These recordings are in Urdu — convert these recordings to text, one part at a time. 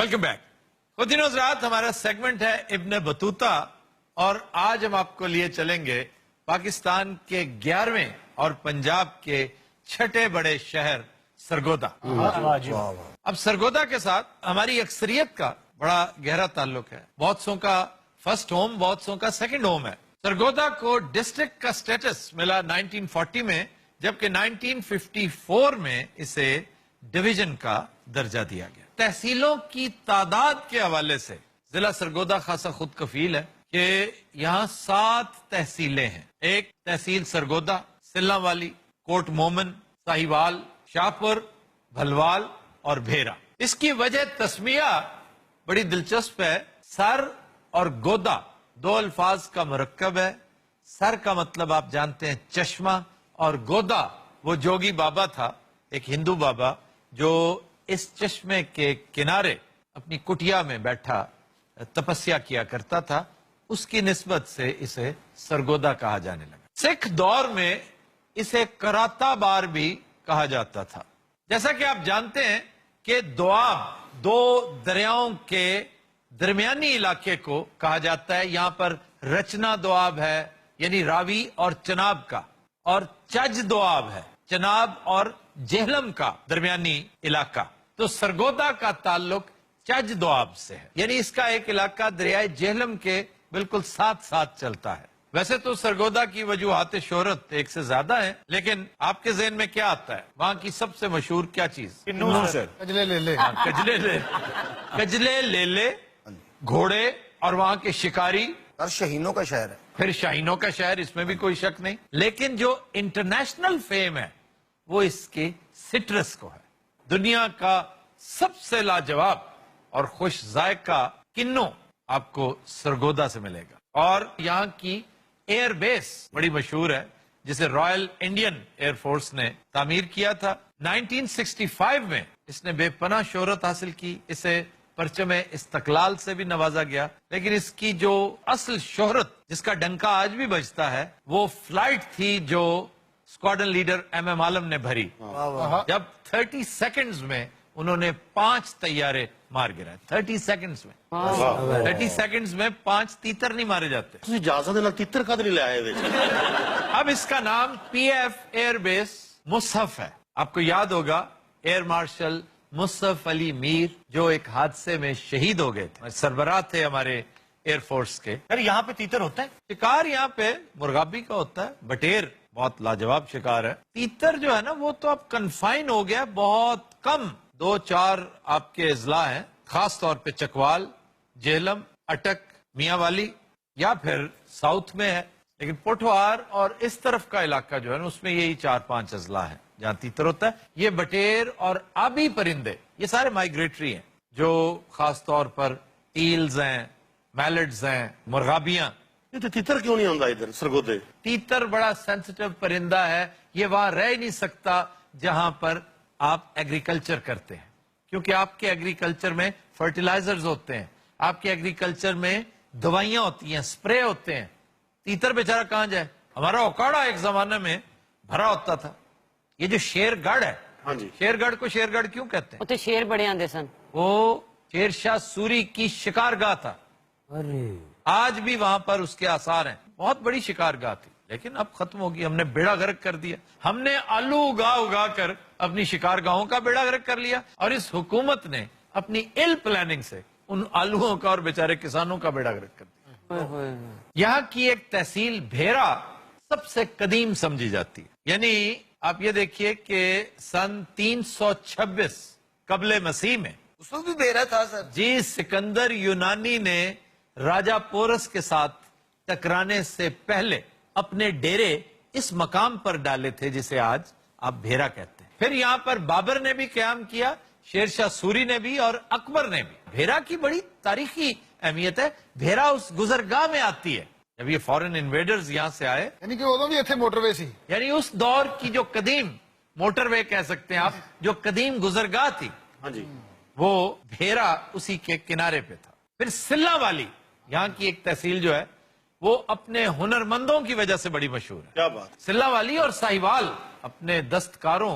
Welcome back. خواتین و حضرات، ہمارا سیگمنٹ ہے ابن بطوطہ اور آج ہم آپ کو لیے چلیں گے پاکستان کے 11ویں اور پنجاب کے 6 بڑے شہر سرگودا. اب سرگودا کے ساتھ ہماری اکثریت کا بڑا گہرا تعلق ہے. بہت سو کا فرسٹ ہوم، بہت سو کا سیکنڈ ہوم ہے. سرگودا کو ڈسٹرکٹ کا سٹیٹس ملا 1940 میں، جبکہ 1954 میں اسے ڈویژن کا درجہ دیا گیا. تحصیلوں کی تعداد کے حوالے سے ضلع سرگودا خاصا خود کفیل ہے کہ یہاں 7 تحصیلیں ہیں. ایک تحصیل سرگودا، سلہ والی، کوٹ مومن، ساہیوال، شاہپور، بھلوال اور بھیرا. اس کی وجہ تسمیہ بڑی دلچسپ ہے. سر اور گودا 2 الفاظ کا مرکب ہے. سر کا مطلب آپ جانتے ہیں چشمہ، اور گودا وہ جوگی بابا تھا، ایک ہندو بابا جو اس چشمے کے کنارے اپنی کٹیا میں بیٹھا تپسیا کیا کرتا تھا. اس کی نسبت سے اسے سرگودا کہا جانے لگا. سکھ دور میں اسے کراتا بار بھی کہا جاتا تھا. جیسا کہ آپ جانتے ہیں کہ دوآب 2 دریاؤں کے درمیانی علاقے کو کہا جاتا ہے. یہاں پر رچنا دوآب ہے یعنی راوی اور چناب کا، اور چج دوآب ہے چناب اور جہلم کا درمیانی علاقہ. تو سرگودا کا تعلق چج دوآب سے ہے، یعنی اس کا ایک علاقہ دریائے جہلم کے بالکل ساتھ ساتھ چلتا ہے. ویسے تو سرگودا کی وجوہات شہرت ایک سے زیادہ ہیں، لیکن آپ کے ذہن میں کیا آتا ہے؟ وہاں کی سب سے مشہور کیا چیز؟ کجلے لے لے. کجلے لیلے، گھوڑے اور وہاں کے شکاری. اور شہینوں کا شہر ہے. پھر شاہینوں کا شہر، اس میں بھی کوئی شک نہیں. لیکن جو انٹرنیشنل فیم ہے وہ اس کے سٹرس کو ہے. دنیا کا سب سے لاجواب اور خوش ذائقہ کنو آپ کو سرگودا سے ملے گا. اور یہاں کی ایئر بیس بڑی مشہور ہے جسے رائل انڈین ایئر فورس نے تعمیر کیا تھا. 1965 میں اس نے بے پناہ شہرت حاصل کی. اسے پرچم استقلال سے بھی نوازا گیا. لیکن اس کی جو اصل شہرت جس کا ڈنکا آج بھی بجتا ہے وہ فلائٹ تھی جو اسکواڈرن لیڈر ایم عالم نے بھری، جب 30 سیکنڈز میں انہوں نے 5 طیارے مار گرائے. 30 سیکنڈز میں 30 سیکنڈز میں 5 تیتر نہیں مارے جاتے. اجازت ہے نا تیتر کا نہیں لائے. اب اس کا نام پی ایف ایئر بیس مصحف ہے. آپ کو یاد ہوگا ایئر مارشل مصحف علی میر جو ایک حادثے میں شہید ہو گئے تھے، سربراہ تھے ہمارے ایئر فورس کے. یہاں پہ تیتر ہوتا ہے؟ شکار یہاں پہ مرغابی کا ہوتا ہے. بٹیر بہت لاجواب شکار ہے. تیتر جو ہے نا وہ تو اب کنفائن ہو گیا. بہت کم 2-4 آپ کے اضلاع ہیں، خاص طور پہ چکوال، جہلم، اٹک، میاں والی یا پھر ساؤتھ میں ہے. لیکن پوٹھوہار اور اس طرف کا علاقہ جو ہے نا اس میں یہی 4-5 اضلاع ہیں جہاں تیتر ہوتا ہے. یہ بٹیر اور آبی پرندے یہ سارے مائگریٹری ہیں، جو خاص طور پر ٹیلز ہیں، میلڈز ہیں، مرغابیاں. یہ تو تیتر کیوں نہیں آتا ادھر سرگودے؟ تیتر بڑا سینسٹیو پرندہ ہے. یہ وہاں رہ نہیں سکتا جہاں پر آپ ایگریکلچر کرتے ہیں، کیونکہ آپ کے ایگریکلچر میں فرٹیلائزرز ہوتے ہیں، آپ کے ایگریکلچر میں دوائیاں ہوتی ہیں، سپرے ہوتے ہیں. تیتر بیچارہ کہاں جائے؟ ہمارا اوکاڑا ایک زمانے میں بھرا ہوتا تھا. یہ جو شیر گڑھ ہے، ہاں جی، شیر گڑھ کو شیر گڑھ کیوں کہتے ہیں؟ اتنے شیر بڑے آندے سن. وہ شیر شاہ سوری کی شکار گاہ تھا. آج بھی وہاں پر اس کے آثار ہیں. بہت بڑی شکار گاہ تھی، لیکن اب ختم ہوگی. ہم نے بیڑا غرق کر دیا. ہم نے آلو اگا کر اپنی شکار گاہوں کا بیڑا غرق کر لیا، اور اس حکومت نے اپنی ایل پلاننگ سے ان آلووں کا اور بیچارے کسانوں کا بیڑا غرق کر دیا. یہاں کی ایک تحصیل بھیرا سب سے قدیم سمجھی جاتی ہے. یعنی آپ یہ دیکھیے کہ سن 326 قبل مسیح میں اس وقت بھی بیرا تھا سر. جی سکندر یونانی نے راجہ پورس کے ساتھ ٹکرانے سے پہلے اپنے ڈیرے اس مقام پر ڈالے تھے جسے آج آپ بھیرا کہتے ہیں. پھر یہاں پر بابر نے بھی قیام کیا، شیر شاہ سوری نے بھی اور اکبر نے بھی. بھیرا کی بڑی تاریخی اہمیت ہے. بھیرا اس گزرگاہ میں آتی ہے جب یہ فورن انویڈرز یہاں سے آئے، یعنی کہ ادو بھی اتنے موٹر وے سی، یعنی اس دور کی جو قدیم موٹر وے کہہ سکتے ہیں آپ، جو قدیم گزرگاہ تھی، ہاں جی، وہ بھیرا اسی کے کنارے پہ تھا. پھر سلہ والی یہاں کی ایک تحصیل جو ہے وہ اپنے ہنرمندوں کی وجہ سے بڑی مشہور ہے. کیا بات. سلہ والی اور ساہیوال اپنے دستکاروں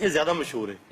ਇਹ ਜ਼ਿਆਦਾ ਮਸ਼ਹੂਰ ਹੈ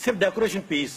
ਸਿਰਫ ਡੈਕੋਰੇਸ਼ਨ ਪੀਸ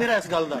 ਮੇਰਾ ਇਸ ਗੱਲ ਦਾ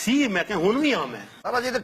ਸੀ ਮੈਂ ਕਿਹਾ ਹੁਣ ਵੀ ਆ ਮੈਂ ਸਾਰਾ ਜੀ ਤੇ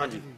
ਹਾਂਜੀ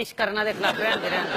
ਇਸ਼ਕ ਕਰਨਾ ਦੇ ਖਿਲਾਫ ਰਹਿੰਦੇ ਰਹਿੰਦੇ।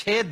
6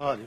ਹਾਂ ਜੀ